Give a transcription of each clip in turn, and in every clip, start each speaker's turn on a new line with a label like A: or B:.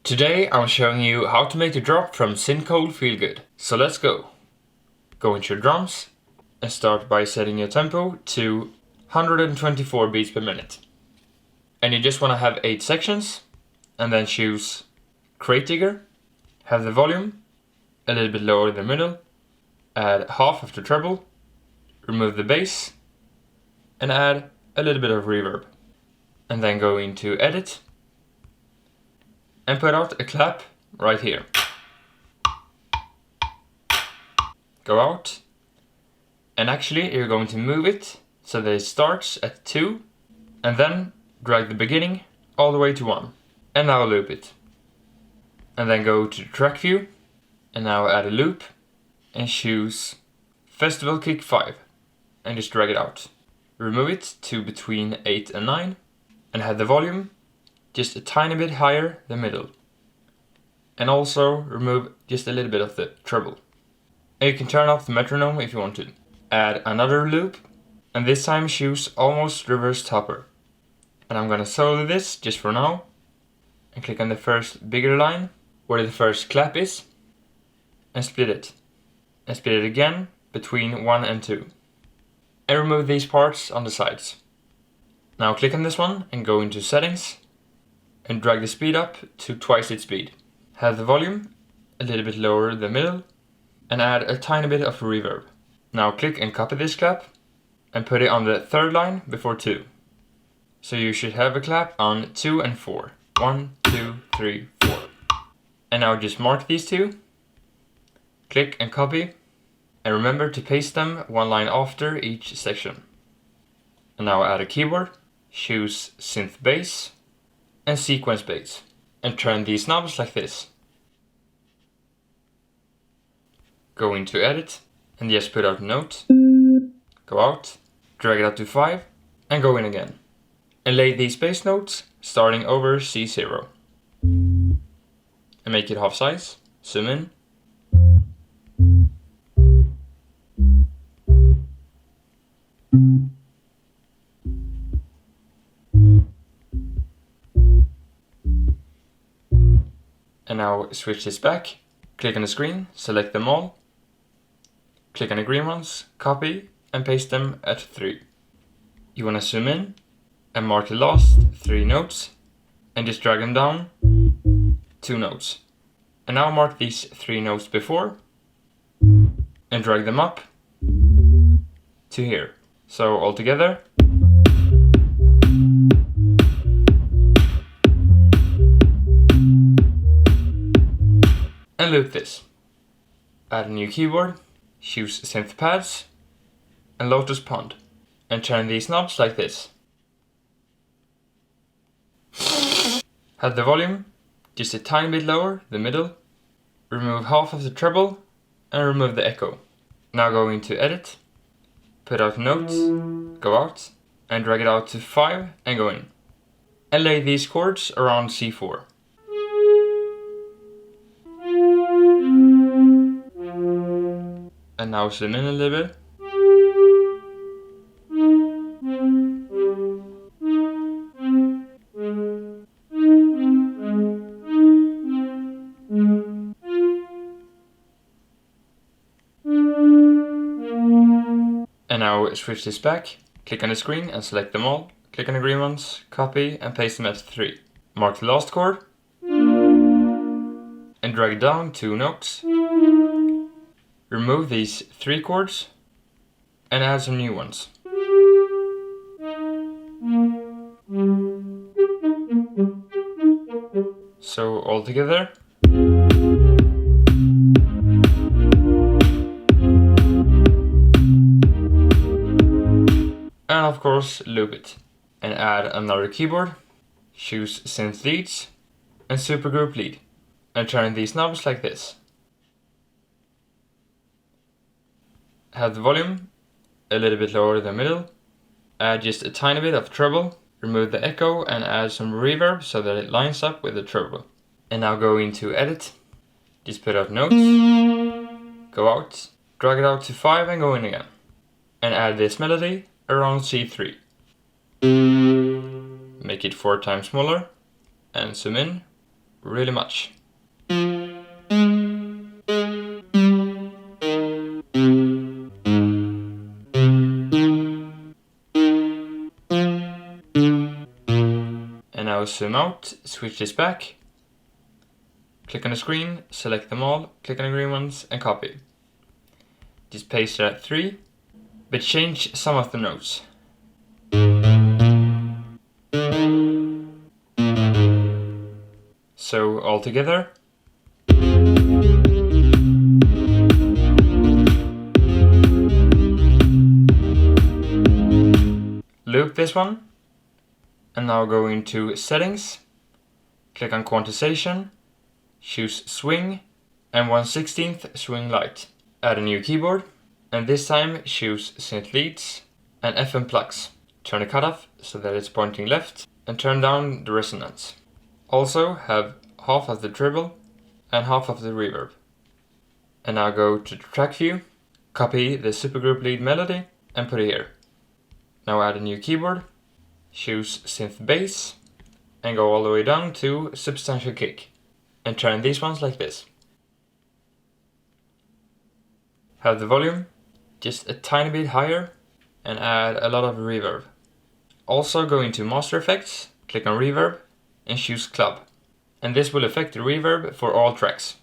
A: Today I'm showing you how to make the drop from Syn Cole feel good. So let's go. Go into your drums and start by setting your tempo to 124 beats per minute. And you just want to have 8 sections, and then choose Crate Digger, have the volume a little bit lower in the middle, add half of the treble, remove the bass, and add a little bit of reverb. And then go into Edit and put out a clap right here. Go out, and actually you're going to move it so that it starts at 2 and then drag the beginning all the way to 1. And now loop it. And then go to the track view and now add a loop and choose Festival Kick 5 and just drag it out. Remove it to between 8 and 9 and have the volume just a tiny bit higher than middle. And also remove just a little bit of the treble. And you can turn off the metronome if you want to. Add another loop and this time choose Almost Reverse Topper. And I'm gonna solo this just for now. And click on the first bigger line where the first clap is and split it. And split it again between 1 and 2. And remove these parts on the sides. Now click on this one and go into Settings and drag the speed up to twice its speed. Have the volume a little bit lower than middle and add a tiny bit of reverb. Now click and copy this clap and put it on the third line before 2. So you should have a clap on 2 and 4. 1, 2, 3, 4. And now just mark these two, click and copy, and remember to paste them one line after each section. And now add a keyboard, choose Synth Bass and Sequence Bass, and turn these knobs like this. Go into Edit and just put out a note, go out, drag it up to 5 and go in again. And lay these bass notes starting over C0. And make it half size, zoom in. And now switch this back, click on the screen, select them all, click on the green ones, copy and paste them at 3. You want to zoom in and mark the last 3 notes and just drag them down 2 notes. And now mark these 3 notes before and drag them up to here. So all together. And loop this. Add a new keyboard, choose Synth Pads and Lotus Pond and turn these knobs like this. Have the volume just a tiny bit lower, the middle. Remove half of the treble and remove the echo. Now go into Edit, put out notes, go out and drag it out to 5 and go in. And lay these chords around C4. And now zoom in a little bit. And now switch this back, click on the screen and select them all, click on the green ones, copy and paste them at 3. Mark the last chord and drag it down 2 notes. Remove these 3 chords and add some new ones. So all together. And of course loop it. And add another keyboard, choose Synth Leads and Supergroup Lead. And turn these knobs like this. Have the volume a little bit lower than middle. Add just a tiny bit of treble. Remove the echo and add some reverb so that it lines up with the treble. And now go into Edit. Just put out notes. Go out. Drag it out to 5 and go in again. And add this melody around C3. Make it 4 times smaller and zoom in really much. And now zoom out, switch this back, click on the screen, select them all, click on the green ones and copy. Just paste it at 3, but change some of the notes. So all together. Loop this one. And now go into settings, click on quantization, choose swing and 1/16 swing light. Add a new keyboard and this time choose synth leads and FM plugs. Turn the cutoff so that it's pointing left and turn down the resonance. Also have half of the treble and half of the reverb. And now go to the track view, copy the supergroup lead melody and put it here. Now add a new keyboard, choose synth bass and go all the way down to substantial kick and turn these ones like this. Have the volume just a tiny bit higher and add a lot of reverb. Also go into master effects, click on reverb and choose club. And this will affect the reverb for all tracks.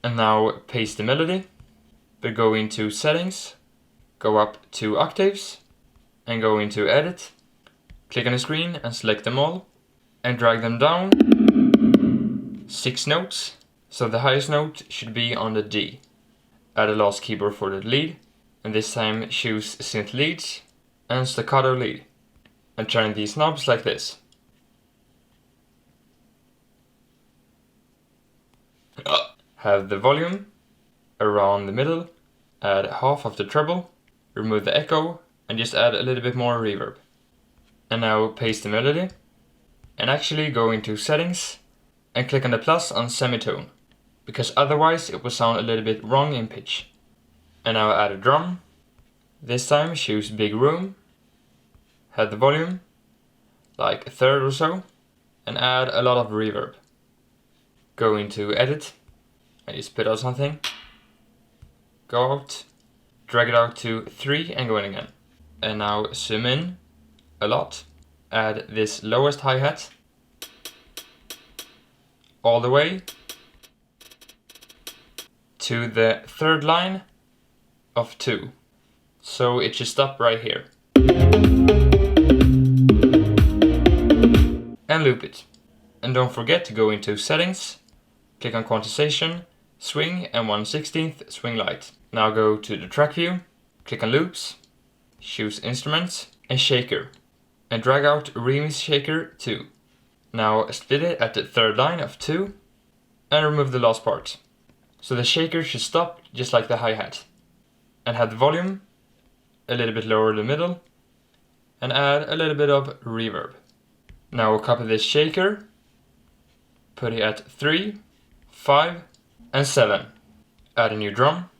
A: And now paste the melody, but go into settings, go up 2 octaves and go into edit. Click on the screen and select them all and drag them down 6 notes, so the highest note should be on the D. Add a last keyboard for the lead and this time choose synth leads and staccato lead and turn these knobs like this. Have the volume around the middle, add half of the treble, remove the echo and just add a little bit more reverb. And now paste the melody and actually go into settings and click on the plus on semitone, because otherwise it will sound a little bit wrong in pitch. And now add a drum, this time choose big room, have the volume like a third or so and add a lot of reverb. Go into edit and just put out something, go out, drag it out to 3 and go in again. And now zoom in a lot, add this lowest hi-hat all the way to the third line of 2. So it should stop right here. And loop it. And don't forget to go into settings, click on quantization, swing and 1/16 swing light. Now go to the track view, click on loops, choose instruments and shaker and drag out remix shaker 2. Now split it at the third line of 2 and remove the last part. So the shaker should stop just like the hi-hat. And have the volume a little bit lower in the middle and add a little bit of reverb. Now we'll copy this shaker, put it at 3, 5 and 7. Add a new drum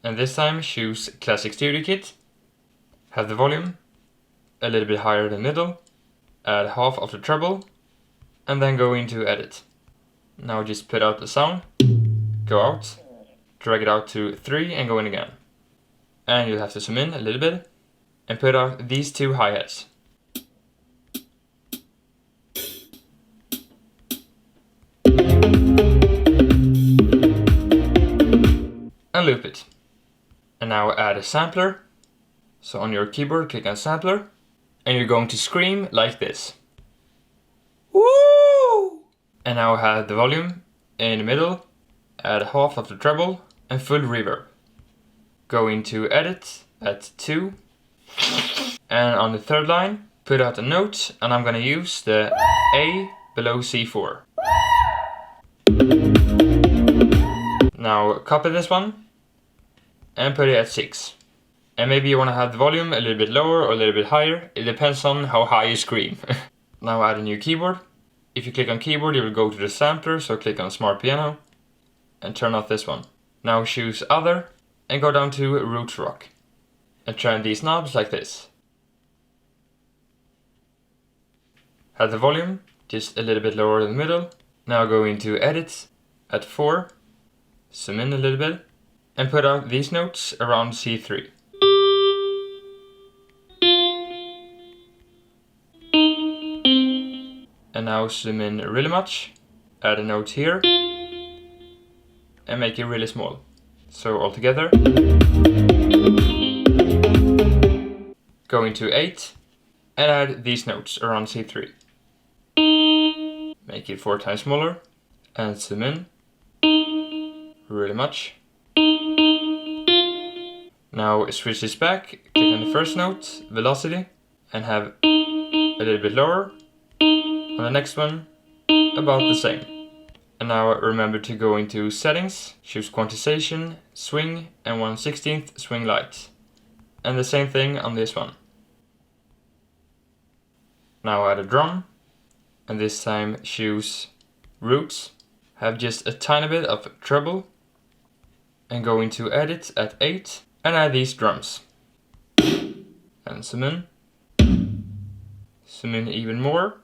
A: and this time choose Classic Studio Kit. Have the volume a little bit higher in the middle, add half of the treble and then go into edit. Now just put out the sound, go out, drag it out to 3 and go in again. And you'll have to zoom in a little bit and put out these 2 hi-hats. And loop it. And now add a sampler. So on your keyboard click on sampler and you're going to scream like this. Woo! And now have the volume in the middle, add half of the treble and full reverb. Go into edit at 2 and on the third line put out a note and I'm gonna use the A below C4. Now copy this one and put it at 6. And maybe you want to have the volume a little bit lower or a little bit higher. It depends on how high you scream. Now add a new keyboard. If you click on keyboard you will go to the sampler, so click on smart piano and turn off this one. Now choose other and go down to roots rock and turn these knobs like this. Have the volume just a little bit lower in the middle Now go into Edit at 4, zoom in a little bit, and put out these notes around C3. And now zoom in really much, add a note here, and make it really small. So all together, go into 8, and add these notes around C3. Make it 4 times smaller, and zoom in really much. Now switch this back, click on the first note, velocity, and have a little bit lower. On the next one, about the same. And now remember to go into settings, choose quantization, swing, and 1/16 swing light. And the same thing on this one. Now add a drum, and this time choose roots, have just a tiny bit of treble, and go into edit at 8, and add these drums. And zoom in even more,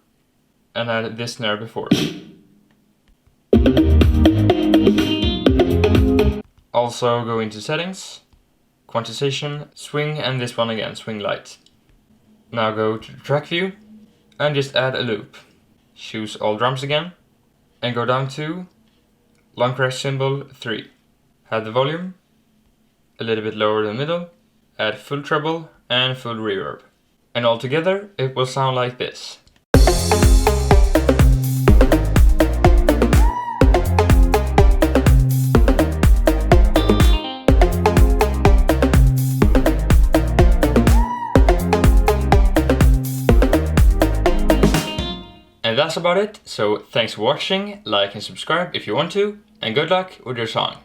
A: and add this snare before. Also go into settings, quantization, swing, and this one again, swing light. Now go to the track view and just add a loop. Choose all drums again and go down to long crash cymbal 3. Have the volume a little bit lower in the middle, add full treble and full reverb. And all together it will sound like this. And that's about it, so thanks for watching, like and subscribe if you want to, and good luck with your song.